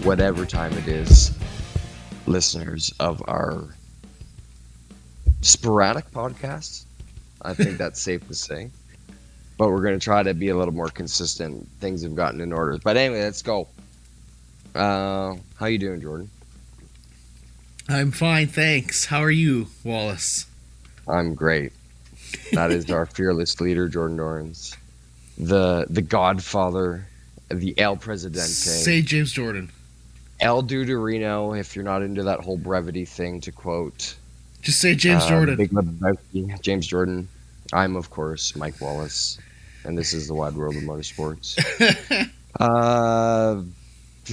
whatever time it is, listeners of our sporadic podcasts. I think that's safe to say. But we're going to try to be a little more consistent. Things have gotten in order. But anyway, let's go. How you doing, Jordan? I'm fine, thanks. How are you, Wallace? I'm great. That is our fearless leader, Jordan Dorrance. The Godfather, the El Presidente. Say James Jordan. El Duderino, if you're not into that whole brevity thing, to quote. Just say James Jordan. Big Lebowski, James Jordan. I'm, of course, Mike Wallace. And this is the Wide World of Motorsports.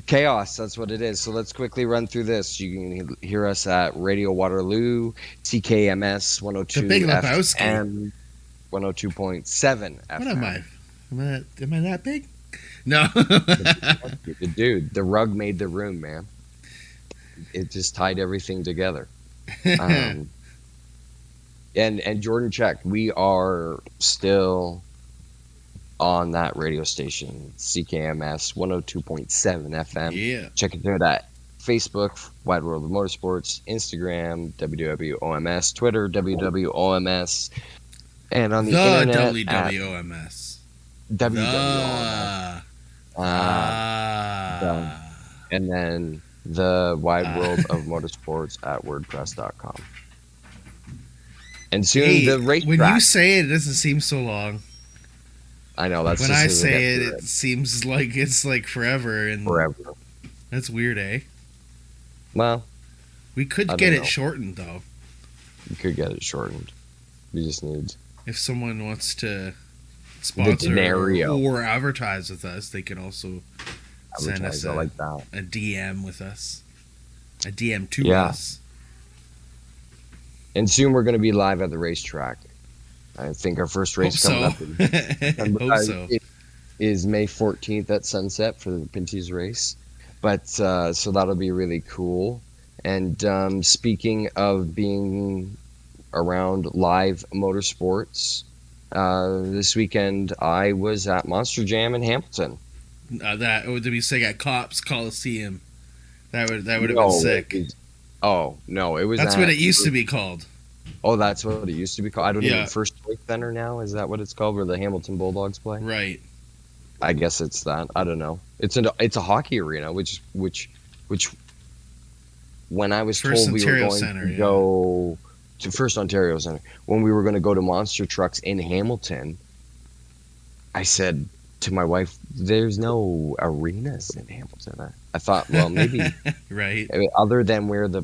Chaos, that's what it is. So let's quickly run through this. You can hear us at Radio Waterloo, CKMS 102 The Big Lebowski. FM, 102.7 FM. What am I? Am I that big? No. Dude, the rug made the room, man. It just tied everything together. And Jordan checked. We are still on that radio station, CKMS 102.7 FM. Yeah. Check it out at Facebook, Wide World of Motorsports, Instagram, WWOMS, Twitter, WWOMS, and on the internet WWOMS. WWOMS. And then the Wide World of Motorsports at WordPress.com. And soon the racetrack. When you say it doesn't seem so long. I know, that's when just I as say it seems like it's like forever. And forever. That's weird, eh? Well, we could get it shortened, though. We could get it shortened. We just need... If someone wants to sponsor or advertise with us, they can also send us a DM with us. A DM to us. And soon we're going to be live at the racetrack. I think our first race coming up it is May 14th at sunset for the Pinty's race. But so that'll be really cool. And speaking of being around live motorsports, this weekend I was at Monster Jam in Hamilton. That would be sick at Cops Coliseum. That would have been sick. It was. That's what it used to be called. Oh, that's what it used to be called. I don't even. First Choice Center now, is that what it's called, where the Hamilton Bulldogs play? Right. I guess it's that. I don't know. It's a hockey arena, which when I was told we were going to go to First Ontario Center, when we were going to go to Monster Trucks in Hamilton, I said to my wife, "There's no arenas in Hamilton." I thought, well, maybe right. I mean, other than where the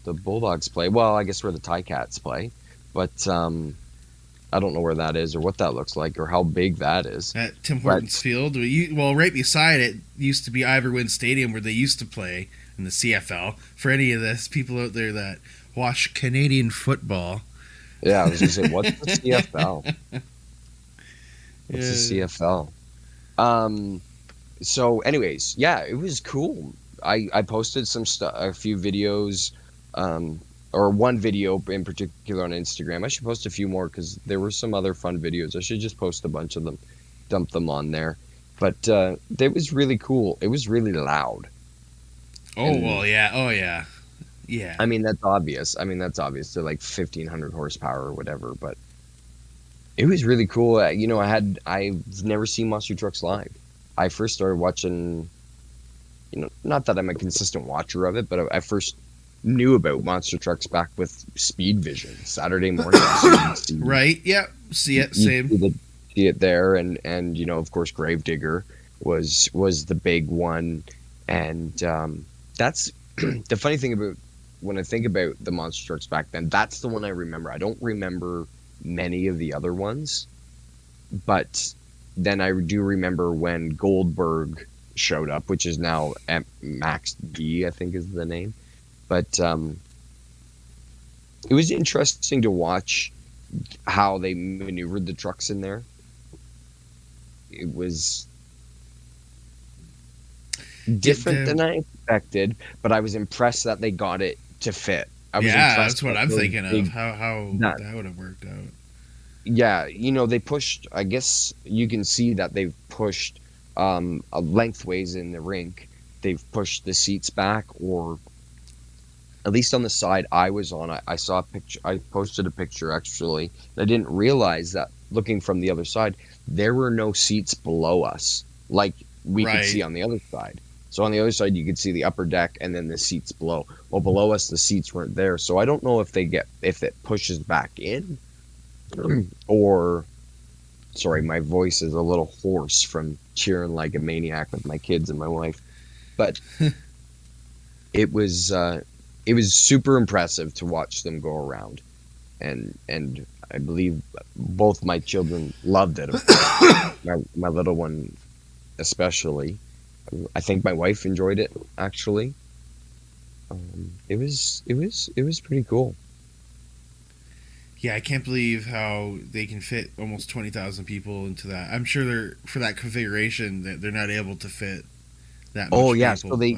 Bulldogs play. Well, I guess where the Ticats play, but I don't know where that is or what that looks like or how big that is. At Tim Hortons Field, right beside it used to be Ivor Wynne Stadium, where they used to play in the CFL. For any of this people out there that watch Canadian football, yeah, I was gonna say, what's the CFL? What's the CFL? So, anyways, yeah, it was cool. I posted a few videos, or one video in particular on Instagram. I should post a few more because there were some other fun videos. I should just post a bunch of them, dump them on there. But it was really cool. It was really loud. Yeah. I mean, that's obvious. They're like 1,500 horsepower or whatever. But it was really cool. I've never seen monster trucks live. I first started watching. Not that I'm a consistent watcher of it, but I first knew about monster trucks back with Speed Vision Saturday morning. Right? Yeah. See it. Same. See it there, and of course, Gravedigger was the big one, and that's the funny thing about when I think about the monster trucks back then. That's the one I remember. I don't remember many of the other ones, but then I do remember when Goldberg showed up, which is now Max D, I think is the name. But it was interesting to watch how they maneuvered the trucks in there. It was different than I expected, but I was impressed that they got it to fit. That's what I'm thinking of. How that would have worked out. Yeah, they pushed. I guess you can see that they've pushed lengthways in the rink, they've pushed the seats back, or at least on the side I was on, I saw a picture. I posted a picture actually. And I didn't realize that looking from the other side, there were no seats below us, like we could see on the other side. So on the other side, you could see the upper deck and then the seats below. Well, below us, the seats weren't there. So I don't know if it pushes back in, or, sorry, my voice is a little hoarse from cheering like a maniac with my kids and my wife. But it was super impressive to watch them go around, and I believe both my children loved it. My little one especially. I think my wife enjoyed it actually. It was pretty cool. Yeah, I can't believe how they can fit almost 20,000 people into that. I'm sure they're, for that configuration, that they're not able to fit that much. Oh yeah, so they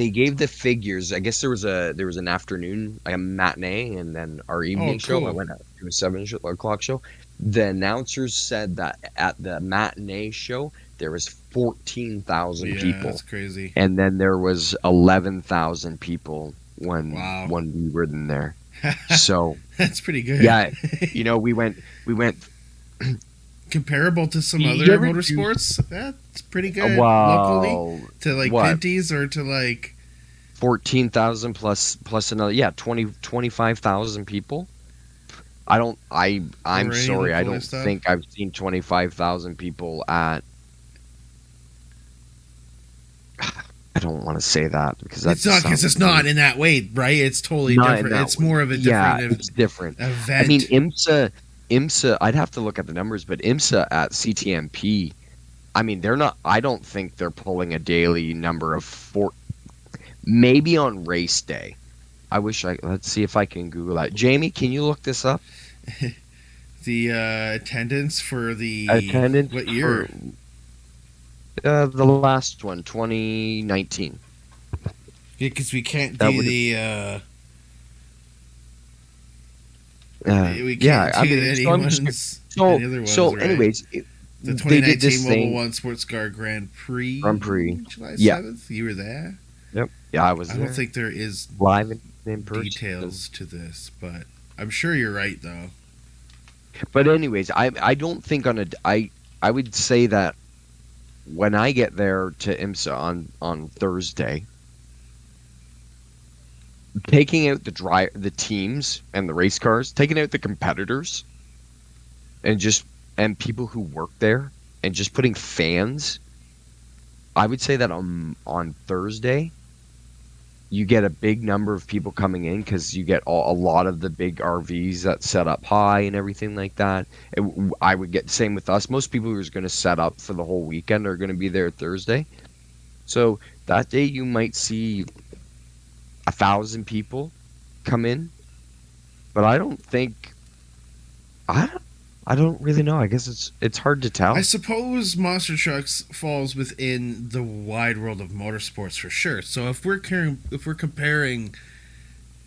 gave the figures. I guess there was an afternoon, like a matinee, and then our evening show. I went out to a 7 o'clock show. The announcers said that at the matinee show there was 14,000 people. That's crazy. And then there was 11,000 people when we were in there. So that's pretty good. Yeah, we went comparable to some other motorsports. That's pretty good. Locally to like Pinty's or to like 14,000 plus another 25,000 people. I'm sorry, I don't think I've seen 25,000 people at. I don't want to say that because it's not in that way, right? It's totally different. It's more of a different it's different event. I mean, IMSA, I'd have to look at the numbers, but IMSA at CTMP, I mean, they're not. I don't think they're pulling a daily number of 4. Maybe on race day. Let's see if I can Google that. Jamie, can you look this up? The attendance for the what year? The last one, 2019. Yeah, because we can't do the. We can't do anyone's. So, anyways, the 2019 Mobile One Sports Car Grand Prix. July 7th. You were there. Yep. Yeah, I was there. I don't think there is live in person details to this, but I'm sure you're right though. But anyways, I don't think I would say that when I get there to IMSA on Thursday, taking out the teams and the race cars, taking out the competitors, and people who work there, and just putting fans, I would say that on Thursday, you get a big number of people coming in because you get a lot of the big RVs that set up high and everything like that. I would get the same with us. Most people who are going to set up for the whole weekend are going to be there Thursday. So that day you might see 1,000 people come in. But I don't think... I don't really know. I guess it's hard to tell. I suppose Monster Trucks falls within the wide world of motorsports for sure. So if we're comparing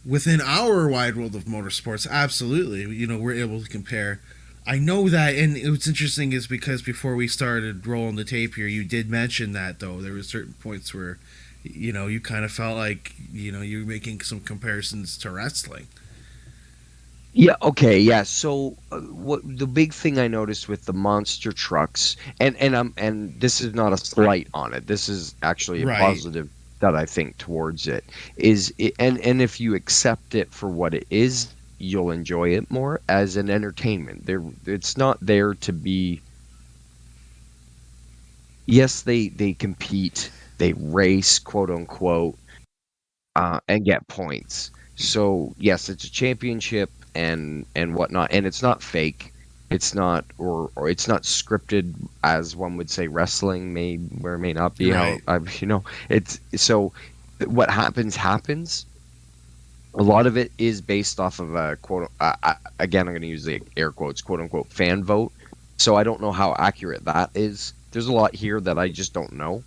within our wide world of motorsports, absolutely, we're able to compare. I know that, and what's interesting is because before we started rolling the tape here, you did mention that though there were certain points where, you kind of felt like you were making some comparisons to wrestling. Yeah. Okay. Yeah. So, what the big thing I noticed with the monster trucks, and this is not a slight on it. This is actually a positive that I think towards it. And if you accept it for what it is, you'll enjoy it more as an entertainment. It's not there to be. Yes, they compete, they race, quote unquote, and get points. So yes, it's a championship and whatnot, and it's not fake. It's not or it's not scripted as one would say wrestling may or may not be. Right. It's so what happens. A lot of it is based off of a quote. Again, I'm going to use the air quotes, quote unquote, fan vote. So I don't know how accurate that is. There's a lot here that I just don't know.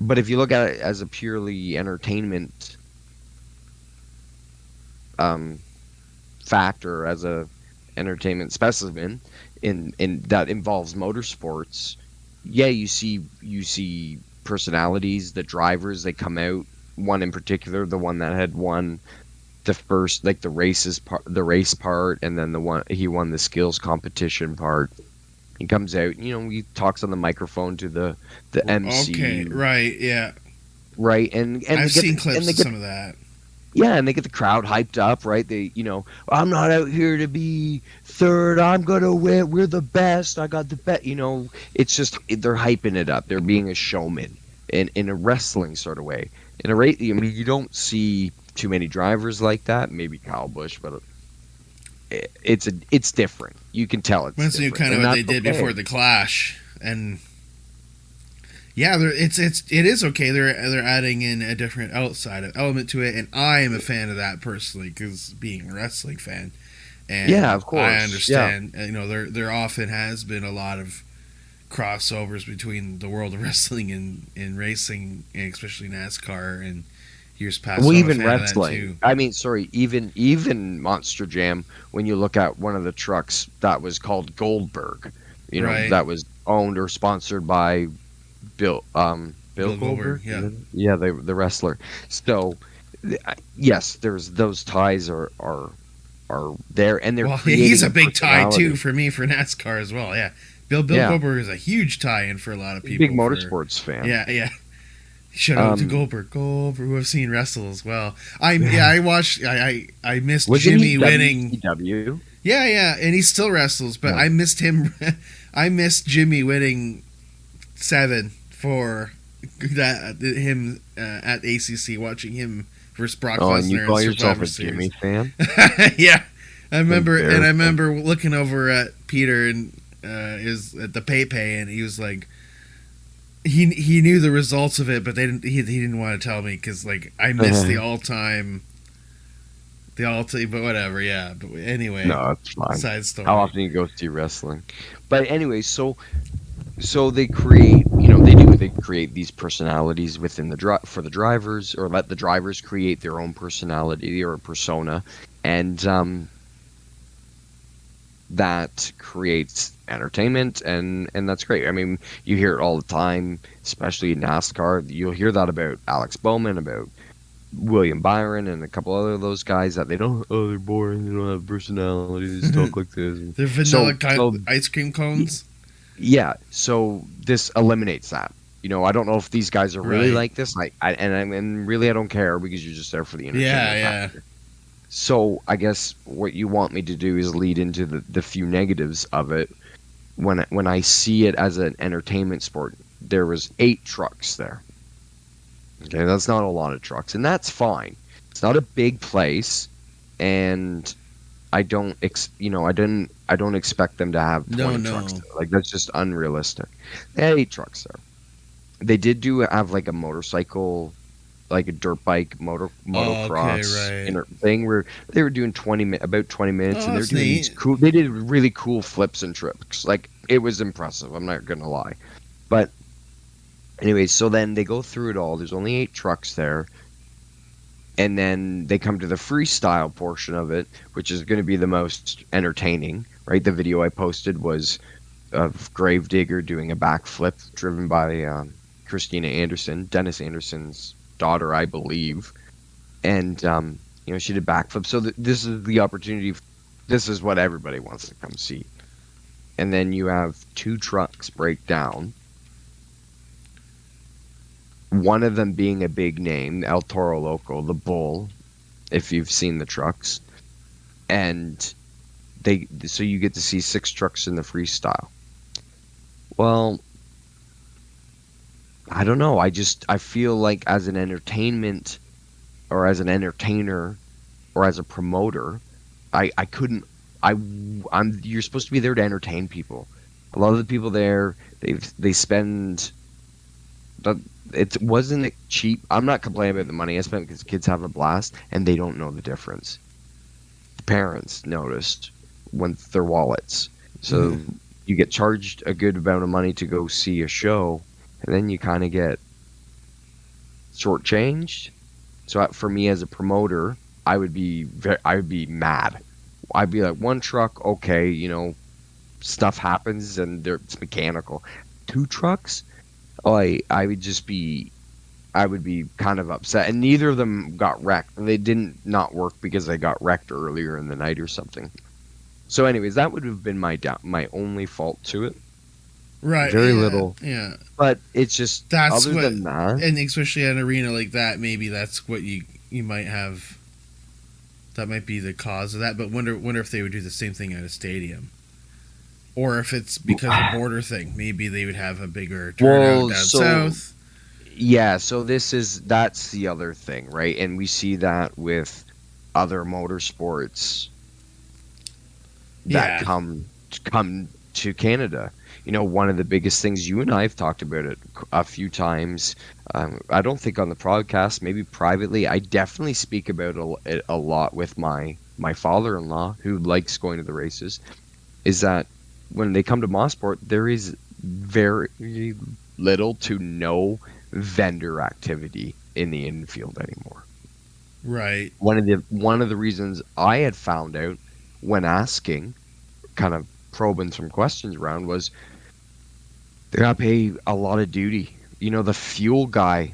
But if you look at it as a purely entertainment factor, as a entertainment specimen in that involves motorsports, yeah, you see personalities, the drivers, they come out. One in particular, the one that had won the first, like the race part, and then the one he won the skills competition part. He comes out, he talks on the microphone to the MC. Okay, right, yeah. Right, and I've seen clips of some of that. Yeah, and they get the crowd hyped up, right? They, I'm not out here to be third. I'm gonna win. We're the best. I got the best. It's just they're hyping it up. They're being a showman in a wrestling sort of way. In a race, I mean, you don't see too many drivers like that. Maybe Kyle Busch, but it's different. You can tell it's Reminds me of kind of what they did before the Clash, and yeah, it is okay. They're adding in a different element to it, and I am a fan of that personally because being a wrestling fan, and yeah, of course, I understand. Yeah. There often has been a lot of crossovers between the world of wrestling and racing, and especially NASCAR and years past. Well, even wrestling. I mean, sorry, even Monster Jam. When you look at one of the trucks that was called Goldberg, right. that was owned or sponsored by Bill Goldberg, yeah, the wrestler. So, yes, there's those ties are there, and they're he's a big tie too for me for NASCAR as well. Yeah, Bill Goldberg is a huge tie-in for a lot of people. Big motorsports fan. Yeah. Shout out to Goldberg, who I've seen wrestle as well. I watched. I missed Jimmy winning. WCW? Yeah, and he still wrestles, but I missed him. I missed Jimmy winning 7 for him at ACC, watching him versus Brock Lesnar. And you call yourself a Jimmy fan? Yeah, I remember looking over at Peter and is at the pay, and he was like, he knew the results of it, but he didn't want to tell me because like I missed the all time. But whatever, yeah. But anyway, no, it's fine. Side story. How often you go see wrestling? But anyway, so they create, they create these personalities within for the drivers, or let the drivers create their own personality or persona, and that creates entertainment, and that's great. I mean, you hear it all the time, especially in NASCAR. You'll hear that about Alex Bowman, about William Byron, and a couple other of those guys that they're boring, they don't have personality, they just talk like this. They're vanilla ice cream cones. Yeah, so this eliminates that. I don't know if these guys are really like this. And really I don't care because you're just there for the entertainment factor. So I guess what you want me to do is lead into the few negatives of it. When I see it as an entertainment sport, there was 8 trucks there. Okay, that's not a lot of trucks, and that's fine. It's not a big place, and I don't expect them to have 20 trucks there. Like, that's just unrealistic. They had 8 trucks there. They did have like a motorcycle, like a dirt bike motocross thing where they were doing about 20 minutes, and they were doing these cool. They did really cool flips and tricks. Like, it was impressive. I'm not gonna lie, but anyway, so then they go through it all. There's only 8 trucks there, and then they come to the freestyle portion of it, which is going to be the most entertaining. Right, the video I posted was of Gravedigger doing a backflip driven by Christina Anderson, Dennis Anderson's daughter, I believe, and she did backflip. So this is the opportunity. This is what everybody wants to come see. And then you have 2 trucks break down. One of them being a big name, El Toro Loco, the Bull, if you've seen the trucks, and so you get to see 6 trucks in the freestyle. Well, I don't know. I feel like as an entertainment, or as an entertainer, or as a promoter, you're supposed to be there to entertain people. A lot of the people there, they spend. It wasn't cheap. I'm not complaining about the money I spent because kids have a blast and they don't know the difference. The parents noticed with their wallets. So you get charged a good amount of money to go see a show, and then you kind of get shortchanged. So for me as a promoter, I would be mad. I'd be like, 1 truck, okay, stuff happens and it's mechanical. 2 trucks, I would just be I would be kind of upset. And neither of them got wrecked. They didn't not work because they got wrecked earlier in the night or something. So, anyways, that would have been my only fault to it. Right. Very Yeah. little, Yeah. but it's just That's other what, than that. and especially at an arena like that, maybe that's what you might have. That might be the cause of that. But wonder if they would do the same thing at a stadium, or if it's because of border thing. Maybe they would have a bigger turnout Well, down so south. yeah, so that's the other thing, right? And we see that with other motorsports that Yeah. come to Canada. You know, one of the biggest things you and I have talked about it a few times. I don't think on the podcast, maybe privately. I definitely speak about it a lot with my father-in-law who likes going to the races. Is that when they come to Mosport, there is very little to no vendor activity in the infield anymore. Right. One of the reasons I had found out when asking, kind of probing some questions around, was they gotta pay a lot of duty. You know, the fuel guy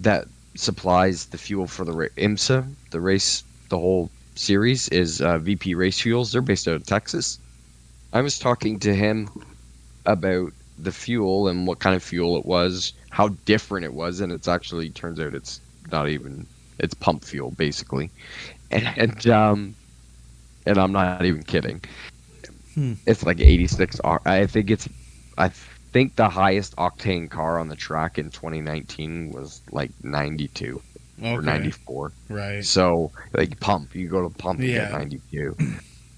that supplies the fuel for the IMSA, the race, the whole series is VP Race Fuels. They're based out of Texas. I was talking to him about the fuel and what kind of fuel it was, how different it was, and it's actually turns out it's not even it's pump fuel basically, and and I'm not even kidding. Hmm. It's like 86. I think the highest octane car on the track in 2019 was like 92 or Okay. 94. Right. So like pump, you go to pump and get Yeah. 92,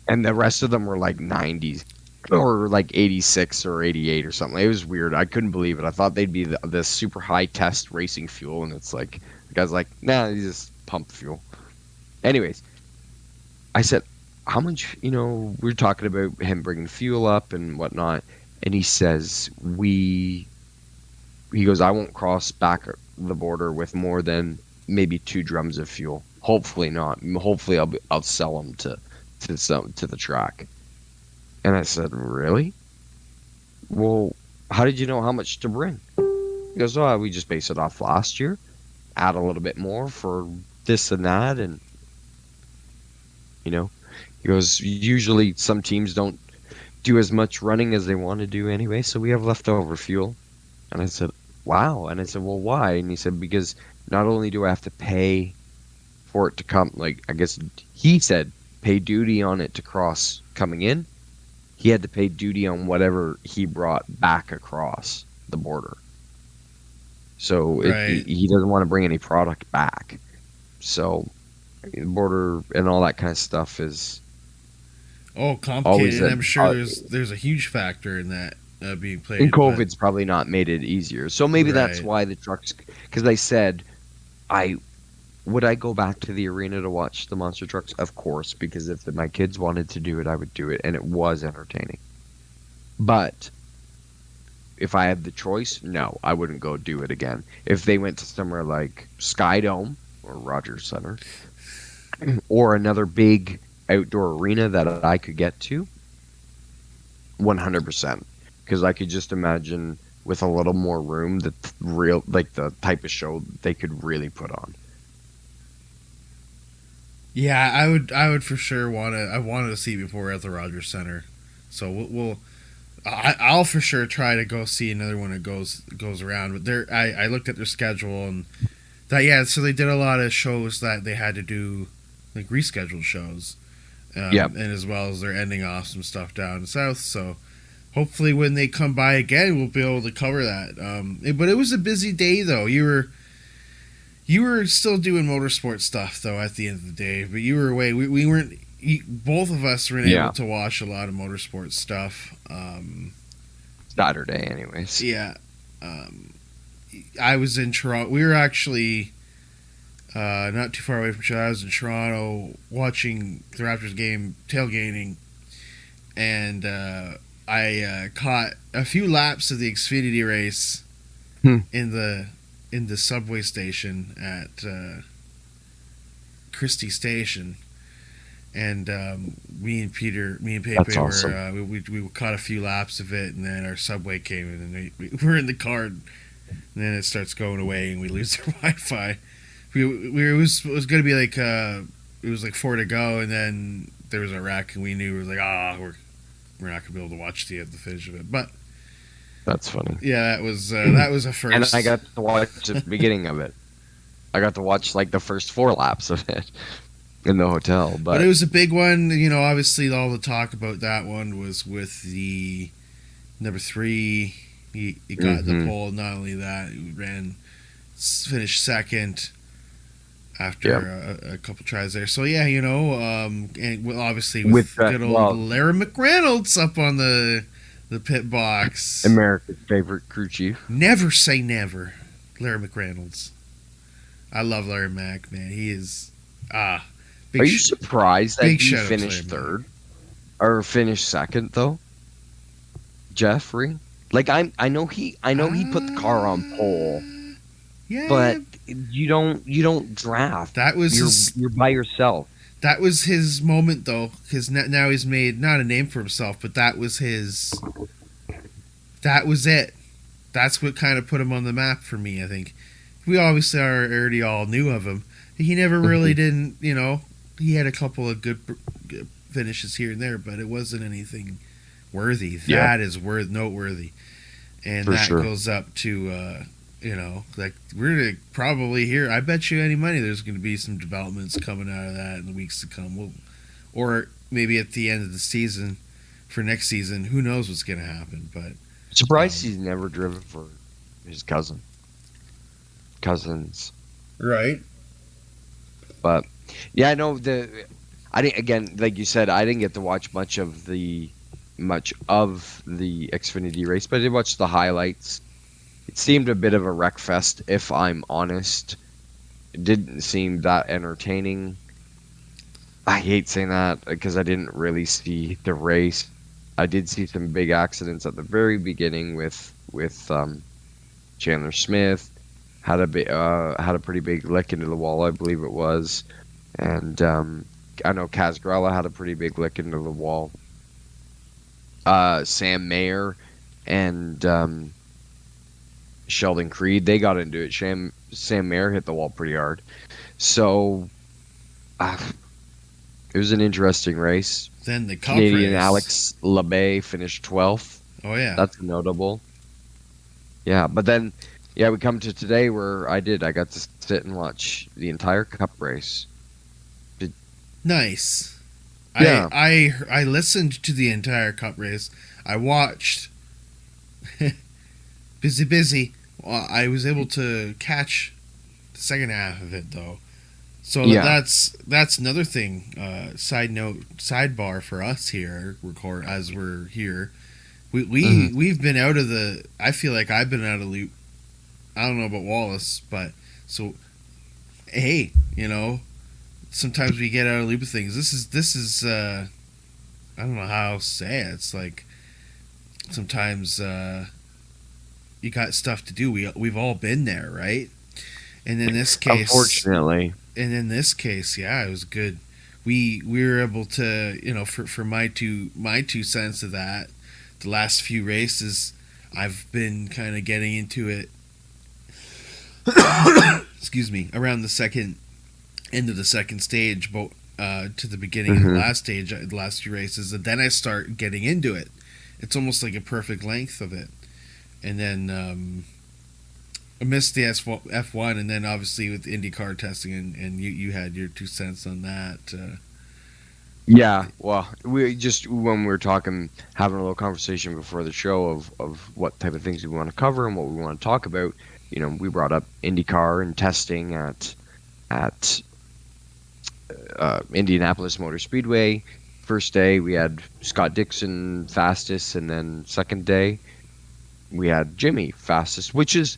and the rest of them were like 90s or like 86 or 88 or something. It was weird. I couldn't believe it. I thought they'd be the super high test racing fuel, and it's like the guy's like, nah, it's just pump fuel. Anyways, I said, how much? You know, we are talking about him bringing fuel up and whatnot, and he says he goes, I won't cross back the border with more than maybe 2 drums of fuel. Hopefully not. Hopefully I'll sell them to the track. And I said, really? Well, how did you know how much to bring? He goes, oh, we just base it off last year, add a little bit more for this and that, and you know, he goes, usually some teams don't do as much running as they want to do anyway, so we have leftover fuel. And I said, wow. And I said, well, why? And he said, because not only do I have to pay for it to come, like, I guess he said, pay duty on it to cross coming in, he had to pay duty on whatever he brought back across the border. So Right. he doesn't want to bring any product back. So the border and all that kind of stuff is Oh, always complicated. a. I'm sure there's a huge factor in that being And played, but COVID's probably not made it easier. So maybe that's right. why the trucks, because they said, I would I go back to the arena to watch the monster trucks? Of course, because if my kids wanted to do it, I would do it, and it was entertaining. But if I had the choice, no, I wouldn't go do it again. If they went to somewhere like Sky Dome or Rogers Center or another big outdoor arena that I could get to, 100%. Because I could just imagine with a little more room the real like the type of show they could really put on. Yeah, I would for sure want to. I wanted to see before we're at the Rogers Center, so I'll for sure try to go see another one that goes around. But I looked at their schedule and that yeah, so they did a lot of shows that they had to do, like rescheduled shows, Yep. and as well as they're ending off some stuff down south. So hopefully when they come by again, we'll be able to cover that. But it was a busy day though. You were still doing motorsport stuff though at the end of the day, but you were away. We weren't. Both of us weren't Yeah. able to watch a lot of motorsport stuff. Saturday, anyways. Yeah, um, I was in Toronto. We were actually not too far away from each other. I was in Toronto watching the Raptors game, tailgating, and I caught a few laps of the Xfinity race Hmm. in the subway station at Christie Station, and me and That's Pepe were awesome. we caught a few laps of it, and then our subway came in, and we were in the car, and then it starts going away, and we lose our Wi-Fi. It was going to be like it was like 4 to go, and then there was a wreck, and we knew we were like we're not going to be able to watch the finish of it, but That's funny. yeah, that was a And I first. got to watch the beginning of it. I got to watch like the first 4 laps of it in the hotel. But it But was a big one. You know, obviously all the talk about that one was with the number three. He got the hmm pole. Not only that, he finished second after yeah, a couple tries there. So yeah, you know, and well, obviously with with that, good old well, Larry McReynolds up on the pit box. America's favorite crew chief. Never say never, Larry McReynolds. I love Larry Mack, man. He is ah Are big you surprised that big he shout out to Larry finished Mack. third or finished second though, Jeffrey? Like I know he put the car on pole, Yeah, but you don't draft. that was his. You're by yourself. That was his moment, though, because now he's made not a name for himself, but that was his. That was it. That's what kind of put him on the map for me. I think we obviously already all knew of him. He never really Mhm. didn't. You know, he had a couple of good finishes here and there, but it wasn't anything worthy. Yeah, That is noteworthy, and for that sure. goes up to you know, like we're gonna probably hear. I bet you any money there's going to be some developments coming out of that in the weeks to come. Or maybe at the end of the season for next season. Who knows what's going to happen? But Surprised um, he's never driven for his cousins. right, But yeah, I know I didn't again, like you said, I didn't get to watch much of the Xfinity race, but I did watch the highlights. It seemed a bit of a wreck fest, if I'm honest. It didn't seem that entertaining. I hate saying that because I didn't really see the race. I did see some big accidents at the very beginning with Chandler Smith had a pretty big lick into the wall, I believe it was, and I know Casgrella had a pretty big lick into the wall. Sam Mayer and Sheldon Creed, they got into it. Sam Mayer hit the wall pretty hard. So uh, it was an interesting race. then the Cup Canadian race. Alex Labay finished 12th. Oh yeah, That's notable. Yeah, but then, yeah, we come to today where I got to sit and watch the entire Cup race. nice. Yeah. I listened to the entire Cup race. I watched. Busy. Well, I was able to catch the second half of it though. So Yeah. that's another thing. Side note, sidebar for us here. Record as we're here. Mhm. We've been out of the. I feel like I've been out of loop. I don't know about Wallace, but so hey, you know, sometimes we get out of loop of things. This is. I don't know how else to say it. It's like sometimes you got stuff to do. We've all been there, right? And in this case, Unfortunately. yeah, it was good. We were able to, you know, for my two cents of that, the last few races, I've been kind of getting into it. Excuse me, around the second end of the second stage, but to the beginning of the hmm last stage, the last few races, and then I start getting into it. It's almost like a perfect length of it, and then I missed the F1, and then obviously with IndyCar testing, and you had your two cents on that. Yeah. Well, we just when we were talking, having a little conversation before the show of what type of things we want to cover and what we want to talk about. You know, we brought up IndyCar and testing at Indianapolis Motor Speedway. First day we had Scott Dixon fastest, and then second day we had Jimmy fastest, which is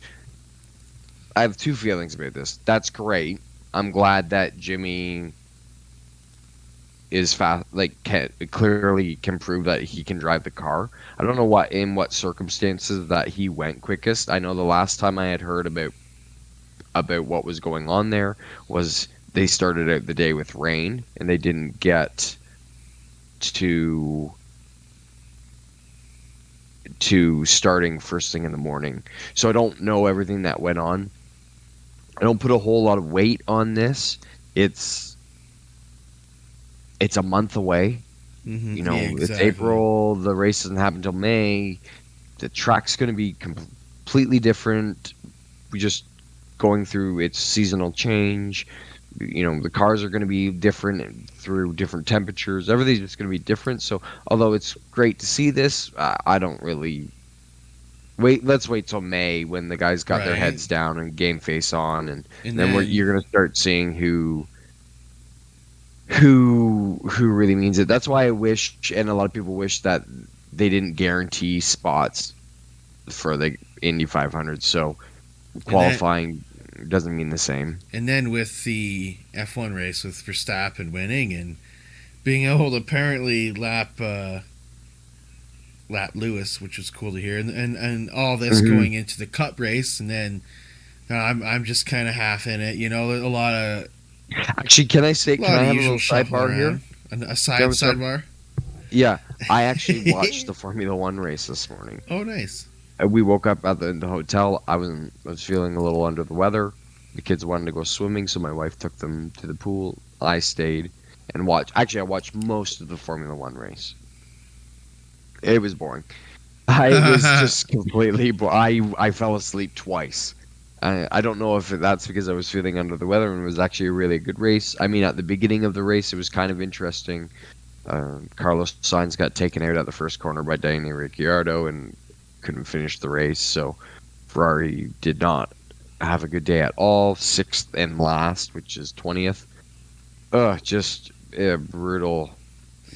I have two feelings about this. That's great. I'm glad that Jimmy is fast, like clearly can prove that he can drive the car. I don't know what circumstances that he went quickest. I know the last time I had heard about what was going on there was they started out the day with rain, and they didn't get to starting first thing in the morning. So I don't know everything that went on. I don't put a whole lot of weight on this. It's a month away. You know, Yeah, it's exactly. April. The race doesn't happen until May. The track's going to be completely different. We just going through its seasonal change. You know, the cars are going to be different through different temperatures. Everything's just going to be different. So, although it's great to see this, I don't really wait. Let's wait till May when the guys got their Right. heads down and game face on, and And then then you're going to start seeing who really means it. That's why I wish, and a lot of people wish that they didn't guarantee spots for the Indy 500. So and then qualifying doesn't mean the same. and then with the F1 race with Verstappen winning and being able to apparently lap Lewis, which was cool to hear, and all this Hmm. going into the Cup race, and then I'm just kind of half in it. You know, a Actually, can I have a usual little shuffling sidebar here? around, a Can I side have a side- sidebar. Yeah, I actually watched the Formula One race this morning. Oh, nice. We woke up at the hotel. I was feeling a little under the weather. The kids wanted to go swimming, so my wife took them to the pool. I stayed and watched. Actually, I watched most of the Formula One race. It was boring. I was just completely. I fell asleep twice. I don't know if that's because I was feeling under the weather and it was actually a really good race. I mean, at the beginning of the race, it was kind of interesting. Carlos Sainz got taken out at the first corner by Daniel Ricciardo and couldn't finish the race. So Ferrari did not have a good day at all. Sixth and last, which is 20th. Just brutal,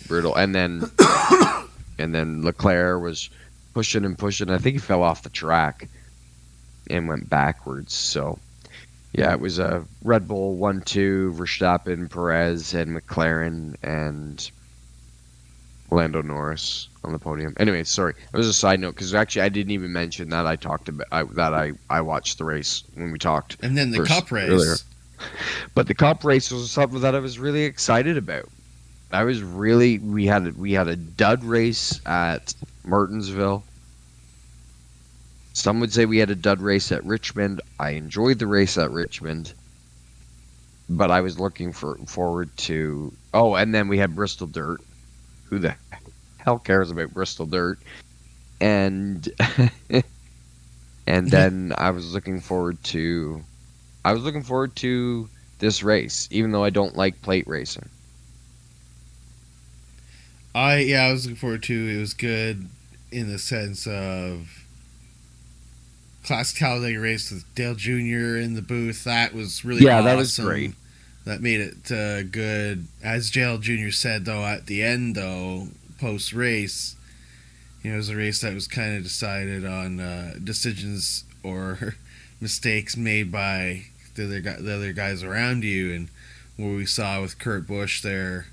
brutal. And then Leclerc was pushing and pushing. I think he fell off the track and went backwards. So yeah, it was a Red Bull 1-2, Verstappen, Perez, and McLaren, and Lando Norris on the podium. Anyway, sorry, that was a side note because actually I didn't even mention that I watched the race when we talked And then the first Cup earlier. race. But the Cup race was something that I was really excited about. We had a dud race at Martinsville. Some would say we had a dud race at Richmond. I enjoyed the race at Richmond, but I was looking forward to. Oh, and then we had Bristol Dirt. Who the hell cares about Bristol Dirt? And and then I was looking forward to. I was looking forward to this race, even though I don't like plate racing. I was looking forward to. It was good in the sense of classic Talladega race with Dale Jr. in the booth. That was really Yeah, that was great. awesome. That made it good. As Dale Jr. said though, at the end though, post race, it was a race that was kind of decided on decisions or mistakes made by the other guys around you, and what we saw with Kurt Busch there,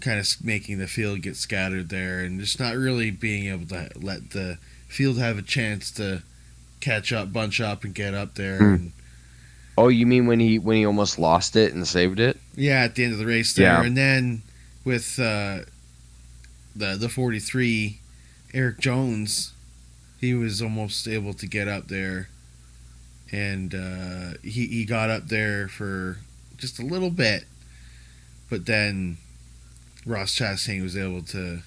kind of making the field get scattered there, and just not really being able to let the field have a chance to catch up, bunch up, and get up there. Mm. And Oh, you mean when he almost lost it and saved it? yeah, at the end of the race there, Yeah. and then with the 43, Eric Jones, he was almost able to get up there, and he got up there for just a little bit, but then Ross Chastain was able to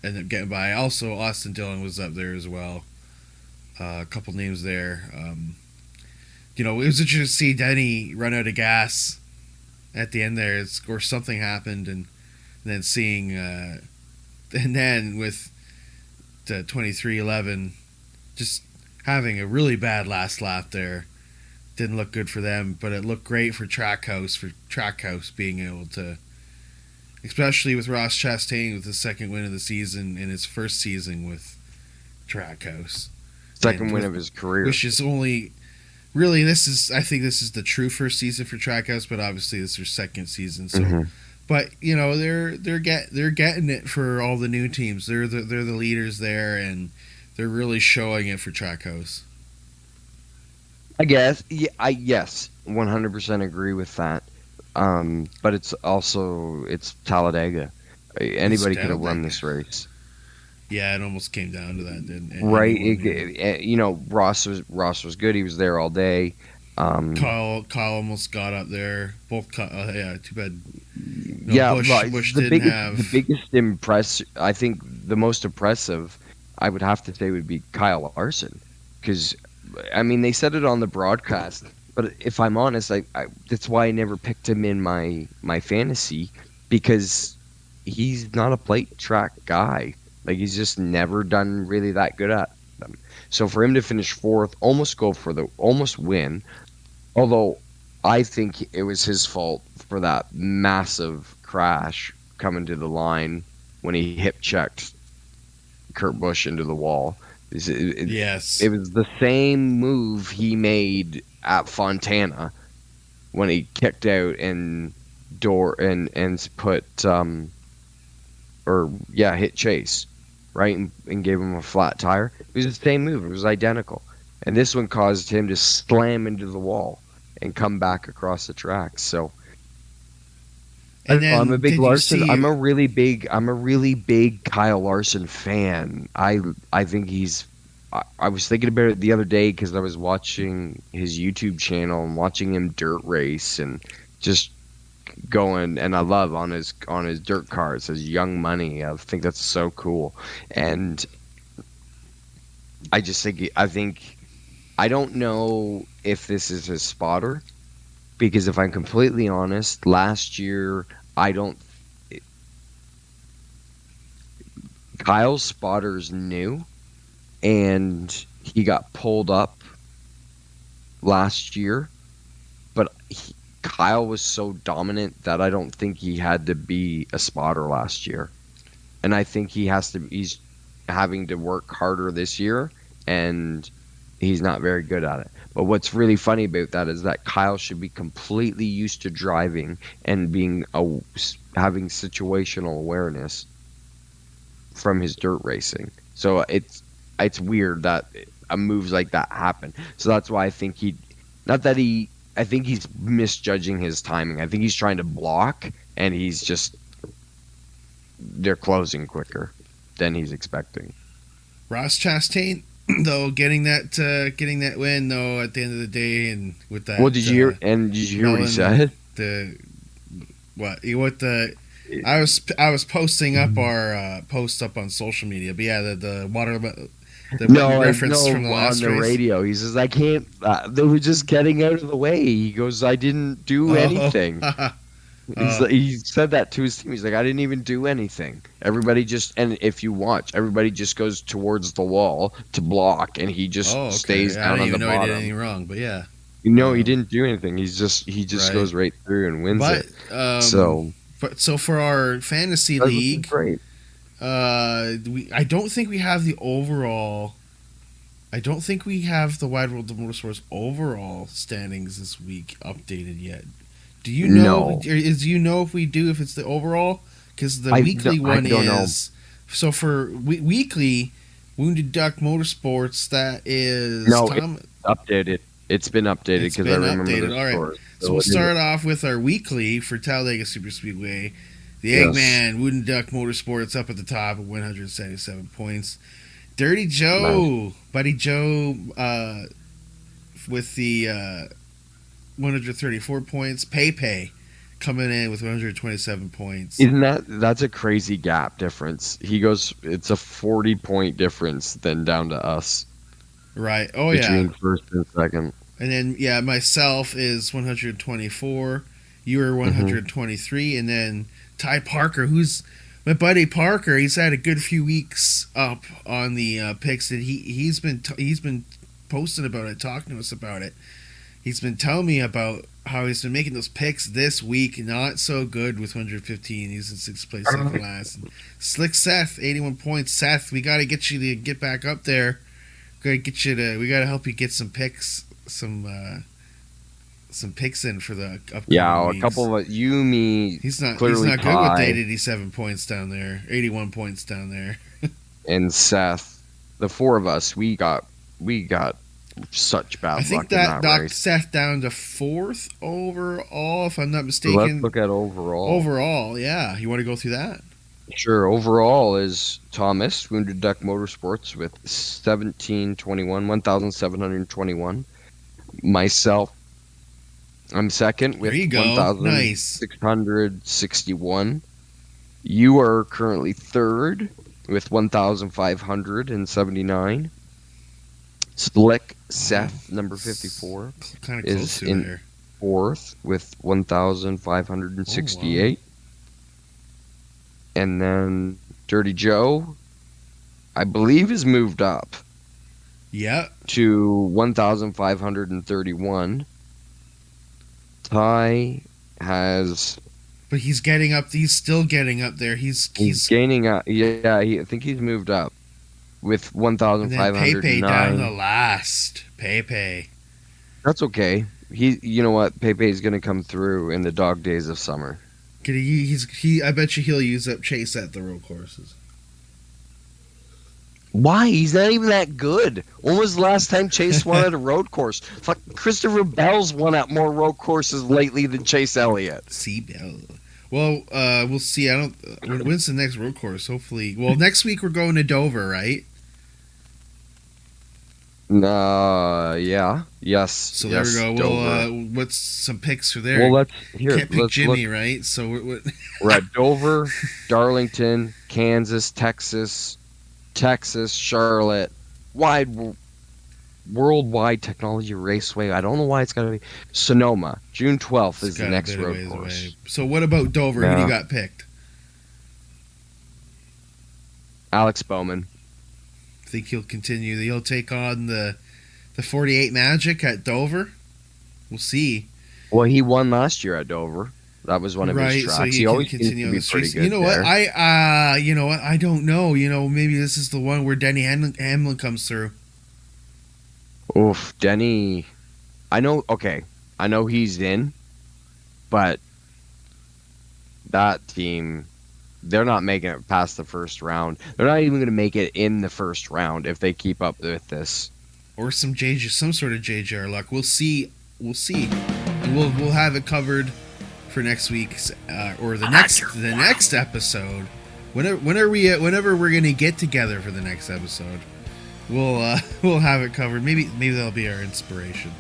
end up getting by. Also, Austin Dillon was up there as well. A couple names there. It was interesting to see Denny run out of gas at the end there, or something happened, and then seeing, and then with the 23-11, just having a really bad last lap there. Didn't look good for them, but it looked great for Trackhouse being able to, especially with Ross Chastain with his second win of the season in his first season with Trackhouse. Second win of his career. Which is only really, I think this is the true first season for Trackhouse, but obviously this is their second season. So, Mhm. but they're getting it for all the new teams. They're the leaders there, and they're really showing it for Trackhouse. I guess. Yeah, yes, 100% agree with that. But it's Talladega. Anybody could have won Talladega. this race. Yeah, it almost came down to that, didn't it? Right. Anyone who Ross was good. He was there all day. Kyle almost got up there. Both yeah, too bad. No, Yeah, Bush didn't have. I think the most impressive, I would have to say, would be Kyle Larson, because I mean they said it on the broadcast, but if I'm honest, that's why I never picked him in my fantasy, because he's not a plate track guy. Like, he's just never done really that good at them. So for him to finish fourth, almost win, although I think it was his fault for that massive crash coming to the line when he hip checked Kurt Busch into the wall. Yes. It was the same move he made at Fontana when he kicked out and put hit Chase, right, and gave him a flat tire. It was the same move. It was identical, and this one caused him to slam into the wall and come back across the track. So And then, I'm a big Larson. see, I'm a really big Kyle Larson fan. I think he's. I was thinking about it the other day because I was watching his YouTube channel and watching him dirt race and just going. And I love on his dirt car. It says Young Money. I think that's so cool. And I think I don't know if this is his spotter, because if I'm completely honest, last year Kyle's spotter's new, and he got pulled up last year, but Kyle was so dominant that I don't think he had to be a spotter last year, and I think he's having to work harder this year, and he's not very good at it. But what's really funny about that is that Kyle should be completely used to driving and having situational awareness from his dirt racing. So it's weird that moves like that happen. So that's why I think I think he's misjudging his timing. I think he's trying to block, and they're closing quicker than he's expecting. Ross Chastain, though, getting that win though at the end of the day, and with that. Well, did you hear what he said? I was posting up our post up on social media, but yeah, the water. Reference from the last on the race. Radio. He says, "I can't." They were just getting out of the way. He goes, "I didn't do anything." He said that to his team. He's like, "I didn't even do anything." Everybody and if you watch, everybody just goes towards the wall to block, and he just stays down on the bottom. I don't even know he did anything wrong, but yeah. No, he didn't do anything. He just goes right through and wins it. So for our fantasy league, great. I don't think we have the overall. I don't think we have the Wide World of Motorsports overall standings this week updated yet. Do you know? Do you know if we do, if it's the overall? Because the weekly one is. So for weekly, Wounded Duck Motorsports, that is it's updated. It's been updated because I remember the all right. score. So we'll start off with our weekly for Talladega Superspeedway. The Eggman, Wooden Duck Motorsports up at the top with 177 points. Dirty Joe, Buddy Joe, with the 134 points. Pay coming in with 127 points. Isn't that's a crazy gap difference? It's a 40-point difference then down to us. Right. Oh, between first and second. And then, myself is 124. You were 123. And then Ty Parker, who's my buddy Parker, he's had a good few weeks up on the picks, and he's been posting about it, talking to us about it. He's been telling me about how he's been making those picks this week, not so good with 115. He's in sixth place second last. And Slick Seth, 81 points. Seth, we got to get you to get back up there. We got to help you get some picks, some picks in for the upcoming weeks. A couple of he's not good with the 87 points down there, 81 points down there. And Seth, the four of us, we got such bad I think luck in that that knocked race. Seth down to 4th overall, if I'm not So mistaken. let's look at overall. Overall, yeah. You want to go through that? Sure. Overall is Thomas, Wounded Duck Motorsports with 1,721. Myself, I'm second with There you go. Nice. 1,661. You are currently third with 1,579. Slick Seth, number 54, Kind of close is to in there. fourth with 1,568. And then Dirty Joe, I believe, is moved up Yeah. to 1,531. Ty has... But he's getting up. He's still getting up there. He's gaining up. Yeah, I think he's moved up with and then 1,509. Pepe down the last. Pepe. That's okay. You know what? Pepe's going to come through in the dog days of summer. I bet you he'll use up Chase at the road courses. Why? He's not even that good. When was the last time Chase won at a road course? Fuck, Christopher Bell's won at more road courses lately than Chase Elliott. See, Bell. Well, we'll see. When's the next road course? Hopefully. Well, next week we're going to Dover, right? Yeah. Yes. So yes, there we go. Dover. What's some picks for there? Well, let's Can't pick Jimmy, look. right? So We're at Dover, Darlington, Kansas, Texas, Charlotte, Worldwide Technology Raceway. I don't know why it's got to be Sonoma. June 12th is the next road course. Away. So what about Dover? Yeah. Who do you got picked? Alex Bowman. Think he'll continue? He'll take on the 48 Magic at Dover. We'll see. Well, he won last year at Dover. That was one of his tracks. So he always continue on be the streets. pretty good. You know what? I don't know. Maybe this is the one where Denny Hamlin comes through. Oof, Denny. I know he's in, but that team, they're not making it past the first round. They're not even going to make it in the first round if they keep up with this. Or some sort of JJR luck. We'll see. And we'll have it covered for next week's or the next episode. Whenever we're gonna get together for the next episode, we'll have it covered. Maybe that'll be our inspiration.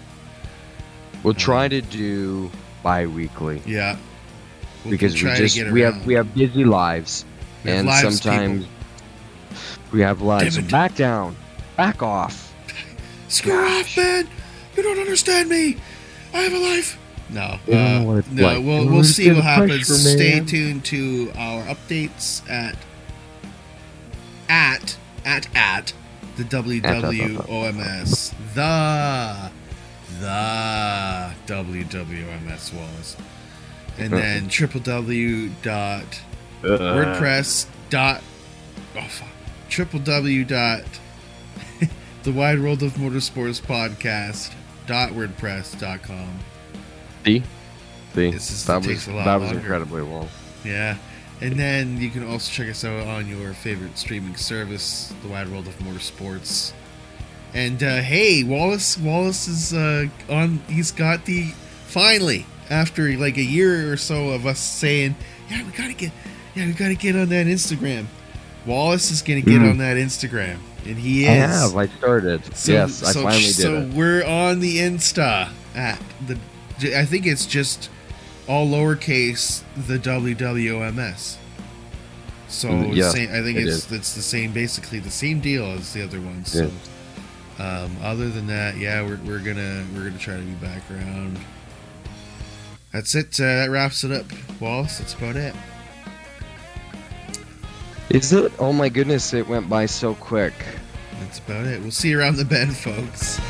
We'll try to do bi-weekly. Yeah. Because we have busy lives, and sometimes we have lives. So back down, back off. Screw off, man! You don't understand me. I have a life. No, like. We'll see what happens. Stay tuned to our updates at the WWOMS, the WWOMS Wallace, and then the Wide World of Motorsports podcast.wordpress.com. See? That was incredibly well. Yeah. And then you can also check us out on your favorite streaming service, the Wide World of Motorsports. And hey, Wallace is on. He's got finally, after like a year or so of us saying, we gotta get on that Instagram. Wallace is gonna get on that Instagram. And he is. I started. I finally did it. So we're on the Insta at I think it's just all lowercase, the WWOMS. So yes, I think it's the same, basically the same deal as the other ones. So, other than that, we're gonna try to be back around. That's it. That wraps it up, Wallace. That's about it. Is it? Oh my goodness! It went by so quick. That's about it. We'll see you around the bend, folks.